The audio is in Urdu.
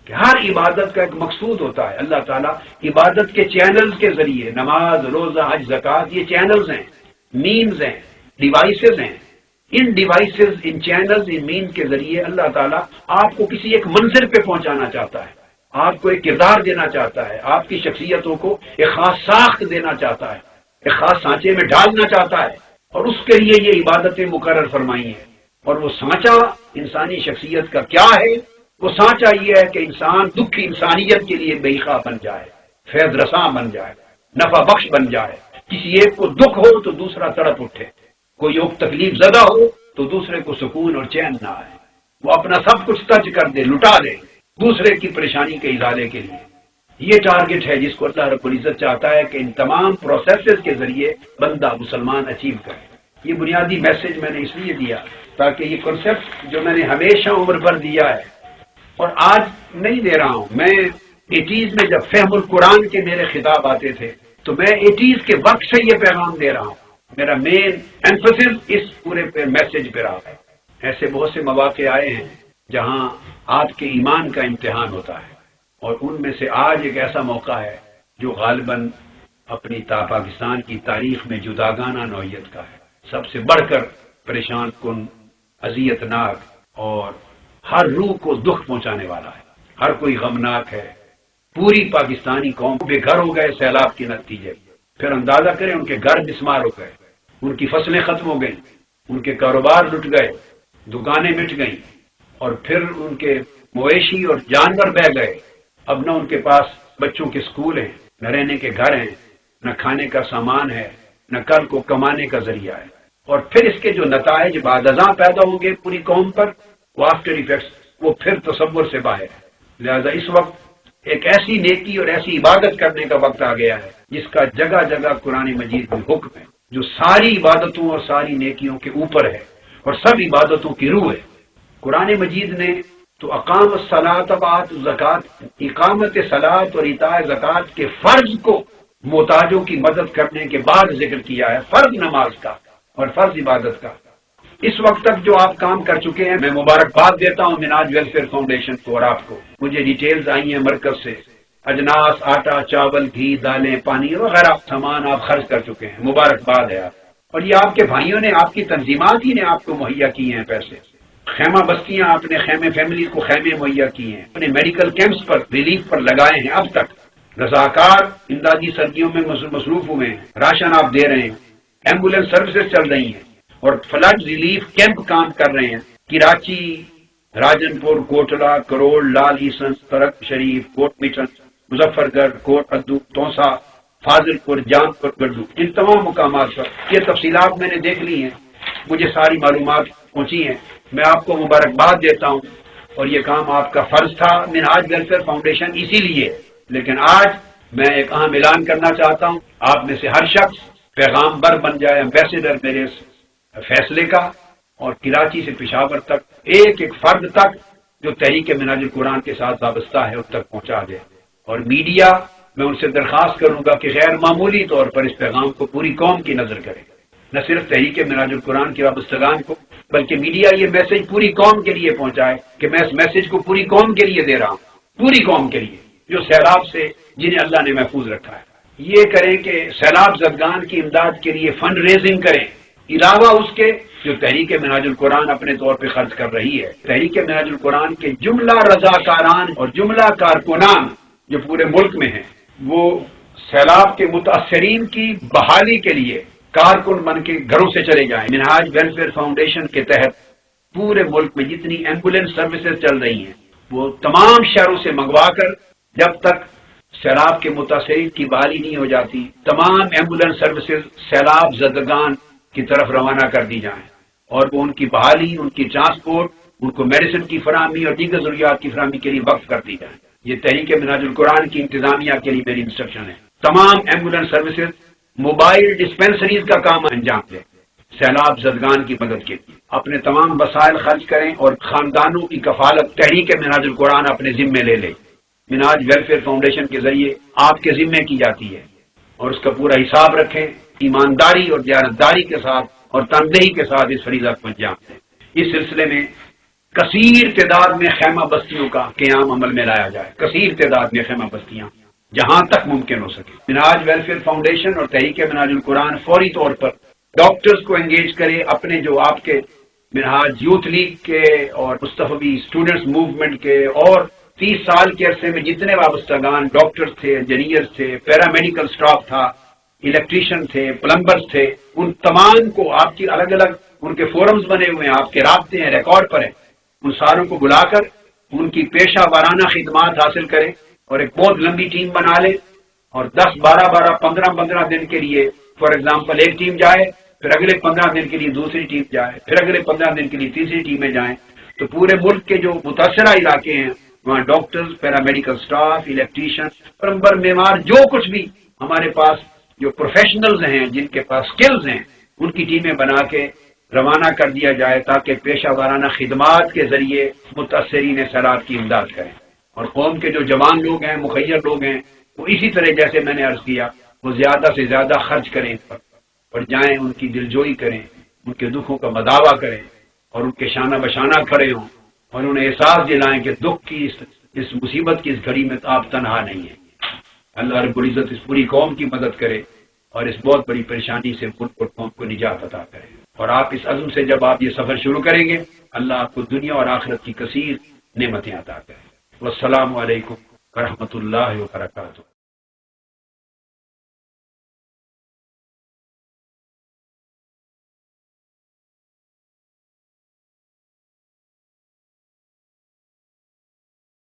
کہ ہر عبادت کا ایک مقصود ہوتا ہے. اللہ تعالیٰ عبادت کے چینلز کے ذریعے، نماز، روزہ، حج، زکوٰۃ، یہ چینلز ہیں، مینز ہیں، ڈیوائسز ہیں. ان ڈیوائسز، ان چینلز، ان مین کے ذریعے اللہ تعالیٰ آپ کو کسی ایک منزل پہ پہنچانا چاہتا ہے، آپ کو ایک کردار دینا چاہتا ہے، آپ کی شخصیتوں کو ایک خاص ساخت دینا چاہتا ہے، ایک خاص سانچے میں ڈالنا چاہتا ہے، اور اس کے لیے یہ عبادتیں مقرر فرمائی ہیں. اور وہ سانچہ انسانی شخصیت کا کیا ہے؟ وہ سانچہ یہ ہے کہ انسان دکھ انسانیت کے لیے بےخواہ بن جائے، فیض رساں بن جائے، نفع بخش بن جائے. کسی ایک کو دکھ ہو تو دوسرا تڑپ اٹھے، کوئی ایک تکلیف زدہ ہو تو دوسرے کو سکون اور چین نہ آئے، وہ اپنا سب کچھ تج کر دے، لٹا دے دوسرے کی پریشانی کے ازالے کے لیے. یہ ٹارگٹ ہے جس کو اللہ رب العزت چاہتا ہے کہ ان تمام پروسیسز کے ذریعے بندہ مسلمان اچیو کرے. یہ بنیادی میسج میں نے اس لیے دیا تاکہ یہ کنسیپٹ جو میں نے ہمیشہ عمر بھر دیا ہے اور آج نہیں دے رہا ہوں، میں 80s میں جب فہم القرآن کے میرے خطاب آتے تھے تو میں 80s کے وقت سے یہ پیغام دے رہا ہوں. میرا مین ایمفسس اس پورے میسج پہ رہا ہے. ایسے بہت سے مواقع آئے ہیں جہاں آپ کے ایمان کا امتحان ہوتا ہے، اور ان میں سے آج ایک ایسا موقع ہے جو غالباً اپنی پاکستان کی تاریخ میں جداگانہ نوعیت کا ہے، سب سے بڑھ کر پریشان کن، اذیت ناک، اور ہر روح کو دکھ پہنچانے والا ہے. ہر کوئی غمناک ہے. پوری پاکستانی قوم بے گھر ہو گئے سیلاب کے نتیجے. پھر اندازہ کریں ان کے گھر بسمار ہو گئے، ان کی فصلیں ختم ہو گئیں، ان کے کاروبار لٹ گئے، دکانیں مٹ گئیں، اور پھر ان کے مویشی اور جانور بہ گئے. اب نہ ان کے پاس بچوں کے سکول ہیں، نہ رہنے کے گھر ہیں، نہ کھانے کا سامان ہے، نہ کل کو کمانے کا ذریعہ ہے. اور پھر اس کے جو نتائج بعد ازاں پیدا ہوں گے پوری قوم پر، وہ آفٹر ایفیکٹس، وہ پھر تصور سے باہر ہے. لہذا اس وقت ایک ایسی نیکی اور ایسی عبادت کرنے کا وقت آ گیا ہے جس کا جگہ جگہ قرآن مجید میں حکم ہے، جو ساری عبادتوں اور ساری نیکیوں کے اوپر ہے اور سب عبادتوں کی روح ہے. قرآن مجید نے تو اقام الصلاۃ و آت الزکات، اقامت صلاۃ اور ایتاء زکات کے فرض کو محتاجوں کی مدد کرنے کے بعد ذکر کیا ہے، فرض نماز کا اور فرض عبادت کا. اس وقت تک جو آپ کام کر چکے ہیں، میں مبارکباد دیتا ہوں منہاج ویلفیئر فاؤنڈیشن کو، اور آپ کو مجھے ڈیٹیلز آئی ہیں مرکز سے، اجناس، آٹا، چاول، گھی، دالیں، پانی وغیرہ سامان آپ خرچ کر چکے ہیں، مبارکباد ہے آپ. اور یہ آپ کے بھائیوں نے، آپ کی تنظیمات ہی نے آپ کو مہیا کیے ہیں پیسے. خیمہ بستیاں آپ نے خیمے فیملی کو خیمے مہیا کیے ہیں، اپنے میڈیکل کیمپس پر ریلیف پر لگائے ہیں. اب تک رضاکار امدادی سردیوں میں مصروف ہوئے ہیں، راشن آپ دے رہے ہیں، ایمبولینس سروسز چل رہی ہیں، اور فلڈ ریلیف کیمپ کام کر رہے ہیں. کراچی، راجن پور، کوٹلہ، کروڑ، لال عیسن، ترک شریف، کوٹ میٹن، مظفر گڑھ، کوٹ ادو، توسا، فاضل پور، جام پور، گڈو، ان تمام مقامات پر یہ تفصیلات میں نے دیکھ لی ہیں، مجھے ساری معلومات پہنچی ہیں. میں آپ کو مبارکباد دیتا ہوں، اور یہ کام آپ کا فرض تھا منہاج ویلفیئر فاؤنڈیشن اسی لیے. لیکن آج میں ایک اہم اعلان کرنا چاہتا ہوں، آپ میں سے ہر شخص پیغام بر بن جائے، ایمبیسیڈر میرے فیصلے کا، اور کراچی سے پشاور تک ایک ایک فرد تک جو تحریک منہاج القرآن کے ساتھ وابستہ ہے اس تک پہنچا دے. اور میڈیا، میں ان سے درخواست کروں گا کہ غیر معمولی طور پر اس پیغام کو پوری قوم کی نظر کرے، نہ صرف تحریک منہاج القرآن کے وابستگان کو، بلکہ میڈیا یہ میسج پوری قوم کے لیے پہنچائے کہ میں اس میسج کو پوری قوم کے لیے دے رہا ہوں، پوری قوم کے لیے جو سیلاب سے جنہیں اللہ نے محفوظ رکھا ہے. یہ کریں کہ سیلاب زدگان کی امداد کے لیے فنڈ ریزنگ کریں، علاوہ اس کے جو تحریک منہاج القرآن اپنے طور پہ خرچ کر رہی ہے. تحریک منہاج القرآن کے جملہ رضاکاران اور جملہ کارکنان جو پورے ملک میں ہیں، وہ سیلاب کے متاثرین کی بحالی کے لیے کارکن بن کے گھروں سے چلے جائیں. منہاج ویلفیئر فاؤنڈیشن کے تحت پورے ملک میں جتنی ایمبولینس سروسز چل رہی ہیں وہ تمام شہروں سے منگوا کر، جب تک سیلاب کے متاثرین کی بحالی نہیں ہو جاتی، تمام ایمبولینس سروسز سیلاب زدگان کی طرف روانہ کر دی جائیں، اور وہ ان کی بحالی، ان کی ٹرانسپورٹ، ان کو میڈیسن کی فراہمی اور دیگر ضروریات کی فراہمی کے لیے وقف کر دی جائیں. یہ تحریک منہاج القرآن کی انتظامیہ کے لیے میری انسٹرکشن ہے. تمام ایمبولینس سروسز موبائل ڈسپینسریز کا کام انجام دیں سیلاب زدگان کی مدد کے لیے. اپنے تمام وسائل خرچ کریں اور خاندانوں کی کفالت تحریک منہاج القرآن اپنے ذمے لے لیں. منہاج ویلفیئر فاؤنڈیشن کے ذریعے آپ کے ذمے کی جاتی ہے، اور اس کا پورا حساب رکھیں، ایمانداری اور دیانتداری کے ساتھ اور تندہی کے ساتھ اس فریضہ کو انجام دیں. اس سلسلے میں کثیر تعداد میں خیمہ بستیوں کا قیام عمل میں لایا جائے، کثیر تعداد میں خیمہ بستیاں جہاں تک ممکن ہو سکے۔ منہاج ویلفیئر فاؤنڈیشن اور تحریک منہاج القرآن فوری طور پر ڈاکٹرز کو انگیج کرے، اپنے جو آپ کے منہاج یوتھ لیگ کے اور مصطفی اسٹوڈنٹس موومنٹ کے اور 30 سال کے عرصے میں جتنے وابستگان ڈاکٹرز تھے، انجینئرز تھے، پیرامیڈیکل اسٹاف تھا، الیکٹریشین تھے، پلمبرز تھے، ان تمام کو آپ کی الگ الگ ان کے فورمز بنے ہوئے ہیں، آپ کے رابطے ہیں، ریکارڈ پر ہیں، ان ساروں کو بلا کر ان کی پیشہ وارانہ خدمات حاصل کریں اور ایک بہت لمبی ٹیم بنا لیں اور 10 12 15 دن کے لیے فار ایگزامپل ایک ٹیم جائے، پھر اگلے 15 دن کے لیے دوسری ٹیم جائے، پھر اگلے 15 دن کے لیے تیسری ٹیمیں جائیں، تو پورے ملک کے جو متاثرہ علاقے ہیں وہاں doctors, paramedical staff, electrician, plumber, معمار، جو کچھ بھی ہمارے پاس جو پروفیشنلز ہیں جن کے پاس سکلز ہیں ان کی ٹیمیں بنا کے روانہ کر دیا جائے تاکہ پیشہ وارانہ خدمات کے ذریعے متاثرین سیلاب کی امداد کریں۔ اور قوم کے جو جوان لوگ ہیں، مخیر لوگ ہیں، وہ اسی طرح جیسے میں نے عرض کیا وہ زیادہ سے زیادہ خرچ کریں اس پر اور جائیں، ان کی دلجوئی کریں، ان کے دکھوں کا مداوع کریں اور ان کے شانہ بشانہ کھڑے ہوں اور انہیں احساس دلائیں کہ دکھ کی اس مصیبت کی اس گھڑی میں تو آپ تنہا نہیں ہیں۔ اللہ رب العزت اس پوری قوم کی مدد کرے اور اس بہت بڑی پریشانی سے ملک اور قوم کو نجات عطا کرے۔ اور آپ اس عزم سے جب آپ یہ سفر شروع کریں گے اللہ آپ کو دنیا اور آخرت کی کثیر نعمتیں عطا کرے۔ والسلام علیکم ورحمۃ اللہ وبرکاتہ۔